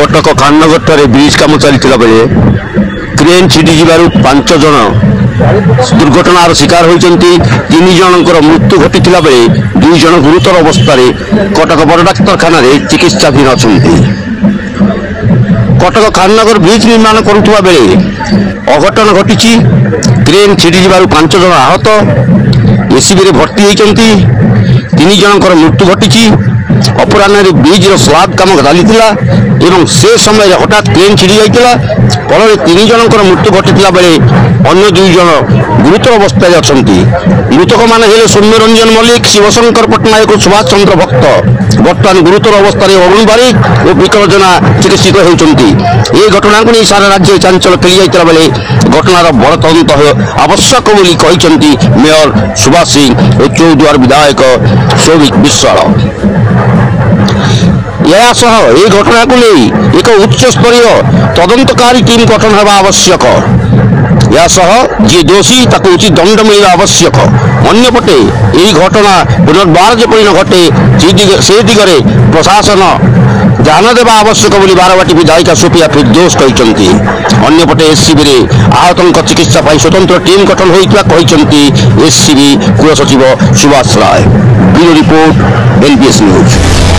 Cuttack Khannagar bridge काम चलता बेले क्रेन छिड़ी जबार 5 जन दुर्घटनार शिकार होती। 3 जनकर मृत्यु घटी बेले 2 जन गुरुतर अवस्था कटक बड़ डाक्तखाना चिकित्साधीन अच्छा। कटक खाननगर ब्रिज निर्माण करुवा बेले अघटन घटी। क्रेन छिड़ी जबार 5 जन आहत एसीबी भर्ती होती। 3 जनकर मृत्यु घटी। अपराह ब्रिज स्लाब काम चली से समय हठात क्रेन छिड़ी जाता फल 3 जनकर मृत्यु घटी बेले अन्य 2 जन गुरुतर अवस्था अच्छा। मृतक मान सौम्य रंजन मल्लिक, शिवशंकर पट्टनायक, सुभाष चंद्र भक्त बर्तमान गुरुतर अवस्था अरुण बारिक और विकर्जना चिकित्सित होती। ये घटना को नहीं सारा राज्य चांचल्य खेली जाता बेले घटनार बड़ तदंत आवश्यक मेयर सुभाष सिंह और चौद्वार विधायक सौभिक विश्वाल। यह घटना को नहीं एक उच्च स्तरीय तदंतकारी टीम गठन होगा आवश्यक। जी दोषी ताको उचित दंड मिलवा आवश्यक। अन्यपटे यही घटना पुनर्बार जेपरी न घटे से दिगरे प्रशासन ध्यान देवा आवश्यक बोली बारवाटी विधायिका सोफिया फिरदौस कहते। अन्यपटे एससीबी आहतों चिकित्सा स्वतंत्र टीम गठन होती एससीबी कुल सचिव Subhash Rai. Bureau report NPS news.